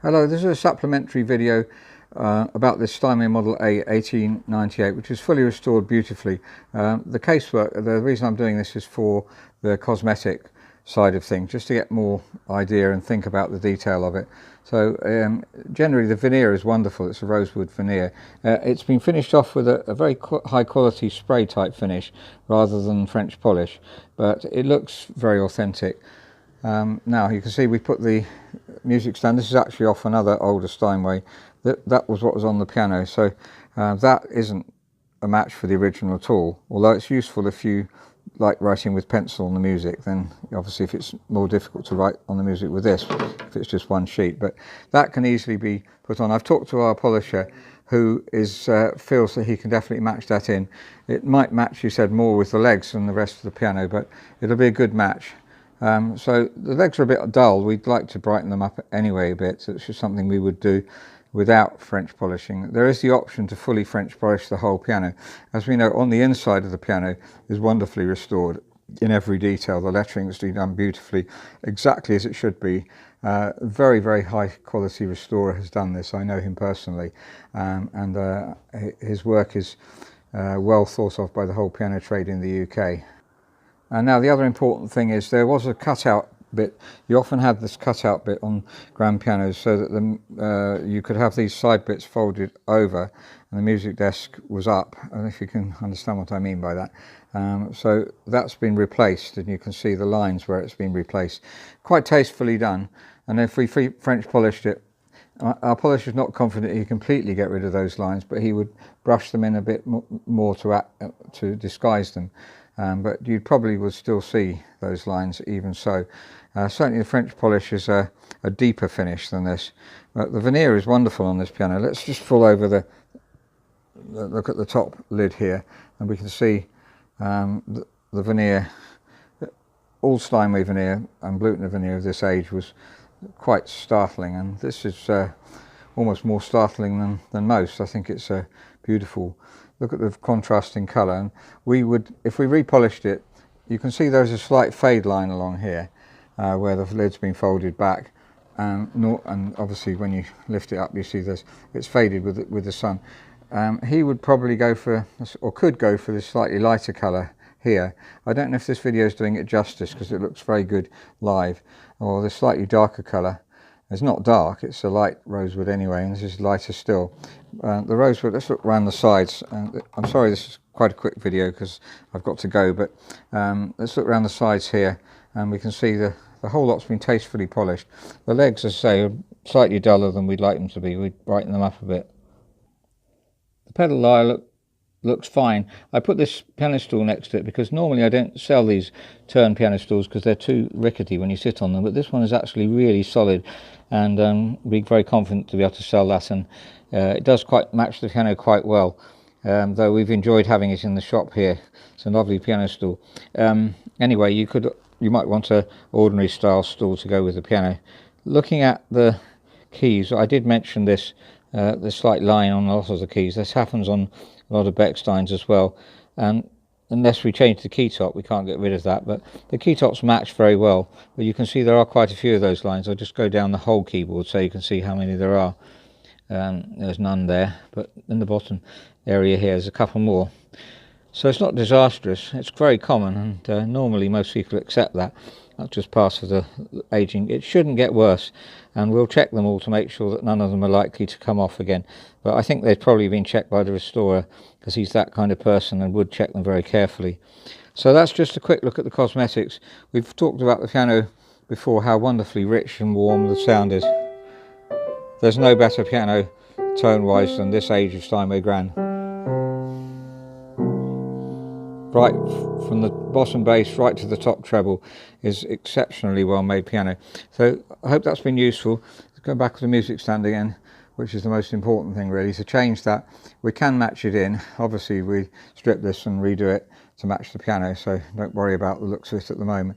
Hello, this is a supplementary video about this Steinway Model A 1898, which is fully restored beautifully. The casework, the reason I'm doing this is for the cosmetic side of things, just to get more idea and think about the detail of it. So generally the veneer is wonderful. It's a rosewood veneer. It's been finished off with a very high quality spray type finish rather than French polish, but it looks very authentic. Now you can see we put the music stand. This is actually off another older Steinway. That was what was on the piano, so that isn't a match for the original at all, although it's useful if you like writing with pencil on the music. Then obviously if it's more difficult to write on the music with this, if it's just one sheet, but that can easily be put on. I've talked to our polisher who feels that he can definitely match that in. It might match, you said, more with the legs than the rest of the piano, but it'll be a good match. So the legs are a bit dull. We'd like to brighten them up anyway a bit, so it's just something we would do without French polishing. There is the option to fully French polish the whole piano. As we know, on the inside of the piano is wonderfully restored in every detail. The lettering is done beautifully, exactly as it should be. Very, very high quality restorer has done this. I know him personally, and his work is well thought of by the whole piano trade in the UK. And now the other important thing is there was a cutout bit. You often had this cutout bit on grand pianos so that you could have these side bits folded over and the music desk was up. I don't know if you can understand what I mean by that. So that's been replaced, and you can see the lines where it's been replaced. Quite tastefully done. And if we French polished it, our polisher is not confident he completely get rid of those lines, but he would brush them in a bit more to disguise them. But you probably would still see those lines even so. Certainly the French polish is a deeper finish than this. But the veneer is wonderful on this piano. Let's just pull over look at the top lid here, and we can see the veneer. All Steinway veneer and Blüthner veneer of this age was quite startling, and this is almost more startling than most. I think it's beautiful. Look at the contrasting colour, and if we repolished it, you can see there's a slight fade line along here where the lid's been folded back, and obviously when you lift it up you see it's faded with the sun. He would probably go for, or could go for, this slightly lighter colour here. I don't know if this video is doing it justice because it looks very good live, or the slightly darker colour. It's not dark, it's a light rosewood anyway, and this is lighter still. The rosewood, let's look around the sides. I'm sorry this is quite a quick video because I've got to go, but let's look around the sides here, and we can see the whole lot's been tastefully polished. The legs, as I say, are slightly duller than we'd like them to be. We'd brighten them up a bit. The pedal lyre looks fine. I put this piano stool next to it because normally I don't sell these turn piano stools because they're too rickety when you sit on them, but this one is actually really solid, and be very confident to be able to sell that, and it does quite match the piano quite well, though we've enjoyed having it in the shop here. It's a lovely piano stool. Anyway, you might want an ordinary style stool to go with the piano. Looking at the keys, I did mention this, the slight line on a lot of the keys. This happens on a lot of Bechsteins as well, and unless we change the key top we can't get rid of that, but the key tops match very well. But you can see there are quite a few of those lines. I'll just go down the whole keyboard so you can see how many there are. There's none there, but in the bottom area here there's a couple more. So it's not disastrous, it's very common, and normally most people accept that. That's just part of the aging. It shouldn't get worse, and we'll check them all to make sure that none of them are likely to come off again. But I think they've probably been checked by the restorer because he's that kind of person and would check them very carefully. So that's just a quick look at the cosmetics. We've talked about the piano before, how wonderfully rich and warm the sound is. There's no better piano tone-wise than this age of Steinway Grand. Right from the bottom bass right to the top treble is exceptionally well made piano. So I hope that's been useful. Let's go back to the music stand again, which is the most important thing really. To change that, we can match it in. Obviously we strip this and redo it to match the piano, so don't worry about the looks of it at the moment.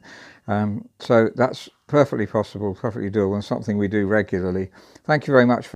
So that's perfectly possible, perfectly doable, and something we do regularly. Thank you very much.